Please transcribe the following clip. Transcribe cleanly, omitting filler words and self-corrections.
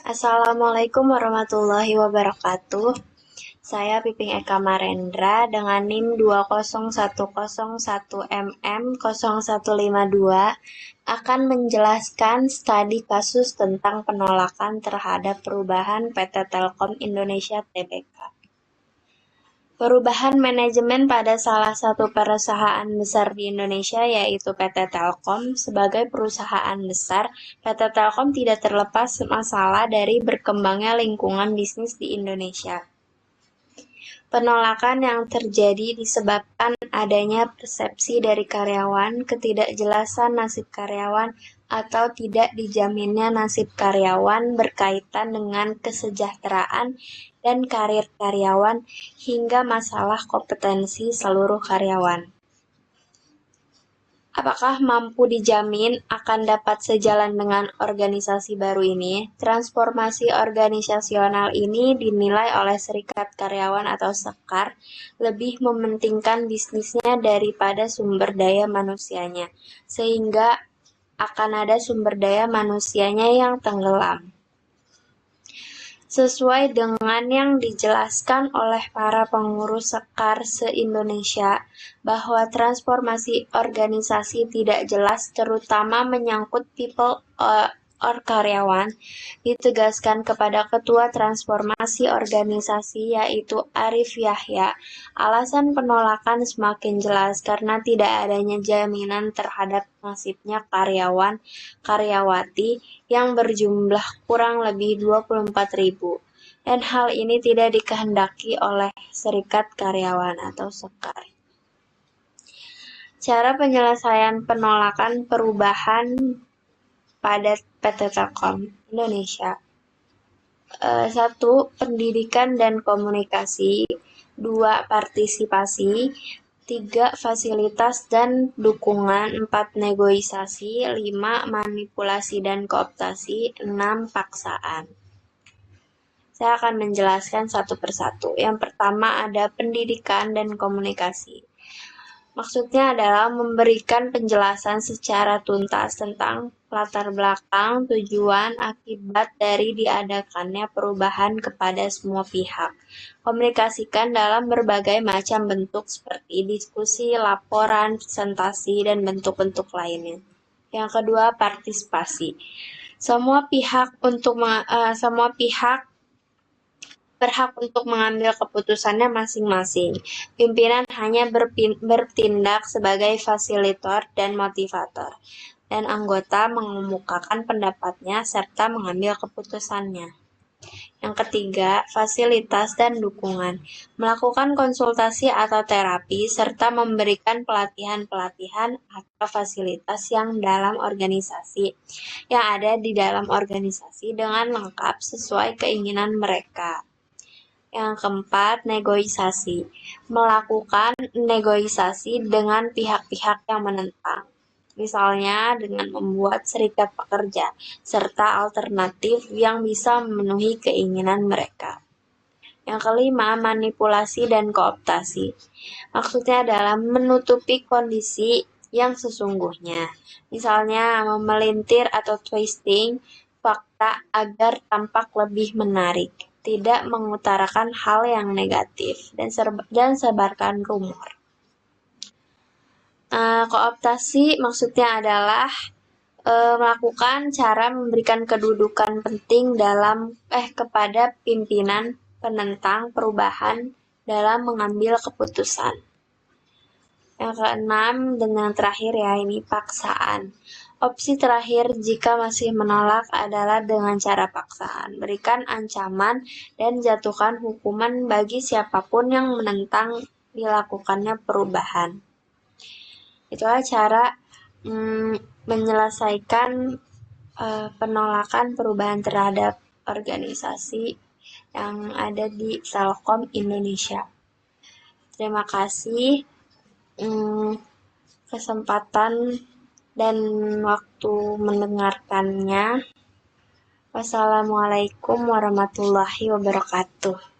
Assalamualaikum warahmatullahi wabarakatuh. Saya Piping Eka Marendra dengan NIM 20101MM0152 akan menjelaskan studi kasus tentang penolakan terhadap perubahan PT Telkom Indonesia Tbk. Perubahan manajemen pada salah satu perusahaan besar di Indonesia yaitu PT Telkom. Sebagai perusahaan besar, PT Telkom tidak terlepas masalah dari berkembangnya lingkungan bisnis di Indonesia. Penolakan yang terjadi disebabkan adanya persepsi dari karyawan, ketidakjelasan nasib karyawan, atau tidak dijaminnya nasib karyawan berkaitan dengan kesejahteraan dan karir karyawan, hingga masalah kompetensi seluruh karyawan. Apakah mampu dijamin akan dapat sejalan dengan organisasi baru ini? Transformasi organisasional ini dinilai oleh Serikat Karyawan atau Sekar lebih mementingkan bisnisnya daripada sumber daya manusianya, sehingga akan ada sumber daya manusianya yang tenggelam. Sesuai dengan yang dijelaskan oleh para pengurus Sekar se-Indonesia, bahwa transformasi organisasi tidak jelas terutama menyangkut people or karyawan, ditegaskan kepada Ketua Transformasi Organisasi yaitu Arif Yahya. Alasan penolakan semakin jelas karena tidak adanya jaminan terhadap nasibnya karyawan-karyawati yang berjumlah kurang lebih 24.000, dan hal ini tidak dikehendaki oleh Serikat Karyawan atau Sekar. Cara penyelesaian penolakan perubahan pada PT Telkom Indonesia. 1. Pendidikan dan komunikasi. 2. Partisipasi. 3. Fasilitas dan dukungan. 4. Negosiasi. 5. Manipulasi dan kooptasi. 6. Paksaan. Saya akan menjelaskan satu persatu. Yang pertama ada pendidikan dan komunikasi. Maksudnya adalah memberikan penjelasan secara tuntas tentang latar belakang, tujuan, akibat dari diadakannya perubahan kepada semua pihak. Komunikasikan dalam berbagai macam bentuk seperti diskusi, laporan, presentasi, dan bentuk-bentuk lainnya. Yang kedua, partisipasi. Semua pihak berhak untuk mengambil keputusannya masing-masing. Pimpinan hanya bertindak sebagai fasilitator dan motivator, dan anggota mengemukakan pendapatnya serta mengambil keputusannya. Yang ketiga, fasilitas dan dukungan. Melakukan konsultasi atau terapi, serta memberikan pelatihan-pelatihan atau fasilitas yang ada di dalam organisasi dengan lengkap sesuai keinginan mereka. Yang keempat, negosiasi. Melakukan negosiasi dengan pihak-pihak yang menentang. Misalnya dengan membuat serikat pekerja, serta alternatif yang bisa memenuhi keinginan mereka. Yang kelima, manipulasi dan kooptasi. Maksudnya adalah menutupi kondisi yang sesungguhnya. Misalnya memelintir atau twisting fakta agar tampak lebih menarik. Tidak mengutarakan hal yang negatif dan sebarkan rumor. Kooptasi maksudnya adalah melakukan cara memberikan kedudukan penting kepada pimpinan penentang perubahan dalam mengambil keputusan. Yang keenam, dengan terakhir ini paksaan. Opsi terakhir jika masih menolak adalah dengan cara paksaan. Berikan ancaman dan jatuhkan hukuman bagi siapapun yang menentang dilakukannya perubahan. Itulah cara menyelesaikan penolakan perubahan terhadap organisasi yang ada di Telkom Indonesia. Terima kasih kesempatan dan waktu mendengarkannya. Wassalamualaikum warahmatullahi wabarakatuh.